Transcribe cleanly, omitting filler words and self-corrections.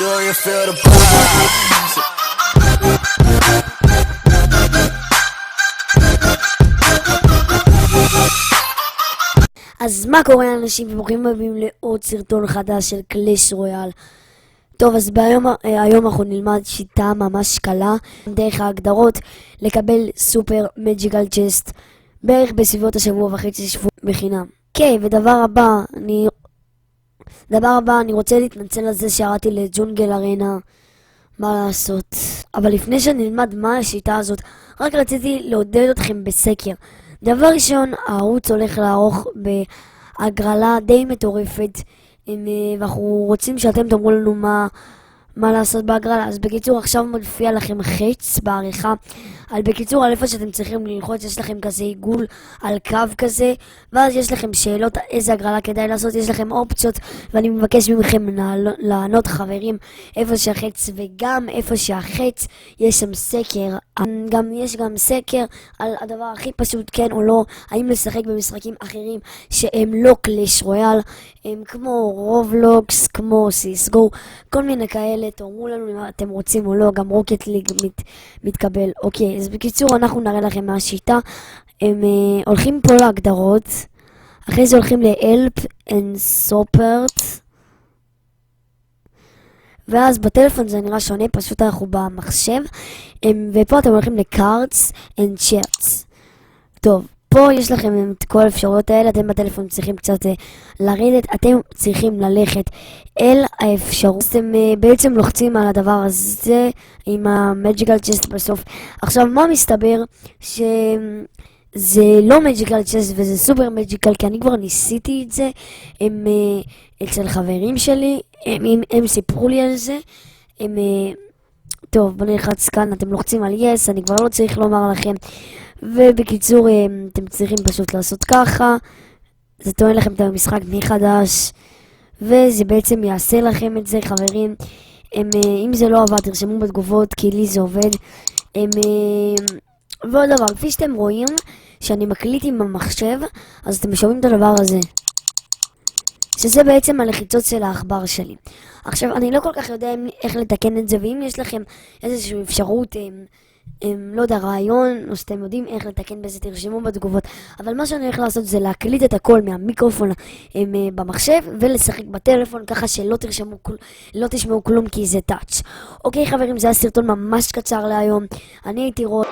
Do you feel the vibes? אז מה קורה אנשים וברוכים הבאים לעוד סרטון חדש של קלאש רויאל. טוב, אז היום אנחנו נלמד שיטה ממש קלה דרך ההגדרות לקבל סופר מג'יקל צ'סט בערך בסביבות השבוע וחצי שבוע בחינם. אוקיי, ודבר הבא, אני רוצה להתנצל על זה שירדתי לג'ונגל ארנה, מה לעשות. אבל לפני שנלמד מה השיטה הזאת, רק רציתי לעודד אתכם בסקר. דבר ראשון, הערוץ הולך לערוך בהגרלה די מטורפת, ואנחנו רוצים שאתם תאמרו לנו מה לעשות בהגרלה. אז בקיצור, עכשיו מופיע לכם חץ בעריכה. בקיצור, על איפה שאתם צריכים ללחוץ, יש לכם כזה עיגול על קו כזה, ואז יש לכם שאלות איזה הגרלה כדאי לעשות, יש לכם אופציות, ואני מבקש מכם לענות חברים איפה שהחץ, וגם איפה שהחץ יש שם סקר. יש גם סקר על הדבר הכי פשוט, כן או לא, האם לשחק במשחקים אחרים שהם לא קלאש רויאל, הם כמו רובלוקס, כמו סיסגו, כל מיני כאלה. תאמרו לנו אם אתם רוצים או לא, גם רוקט ליג מתקבל. אוקיי, אז בקיצור אנחנו נראה לכם מהשיטה. הם הולכים פה להגדרות, אחרי זה הולכים ל-Help and Support, ואז בטלפון זה נראה שונה, פשוט אנחנו במחשב, ופה אתם הולכים ל-Cards and Chats. טוב, פה יש לכם את כל האפשרויות האלה, אתם בטלפון צריכים קצת לרדת, אתם צריכים ללכת אל האפשרות, אתם בעצם לוחצים על הדבר הזה עם המג'יקל צ'סט בסוף. עכשיו מה מסתבר? שזה לא מג'יקל צ'סט וזה סופר מג'יקל, כי אני כבר ניסיתי את זה אצל חברים שלי, הם סיפרו לי על זה. טוב, בוא נלחץ כאן, אתם לוחצים על yes, אני כבר לא צריך לומר לכם. ובקיצור, אתם צריכים פשוט לעשות ככה, זה טוען לכם את המשחק מחדש, וזה בעצם יעשה לכם את זה חברים. אם זה לא עבד, תרשמו בתגובות, כי לי זה עובד. ועוד דבר, כפי שאתם רואים, שאני מקליט עם המחשב, אז אתם שומעים את הדבר הזה, שזה בעצם הלחיצות של העכבר שלי. עכשיו, אני לא כל כך יודע איך לתקן את זה, ואם יש לכם איזושהי אפשרות, לא יודע, רעיון, או שאתם יודעים איך לתקן בזה, תרשמו בתגובות. אבל מה שאני הולך לעשות זה להקליט את הכל מהמיקרופון במחשב, ולשחק בטלפון, ככה שלא תשמעו כלום, כי זה טאץ'. אוקיי חברים, זה היה סרטון ממש קצר להיום. אני הייתי רואה.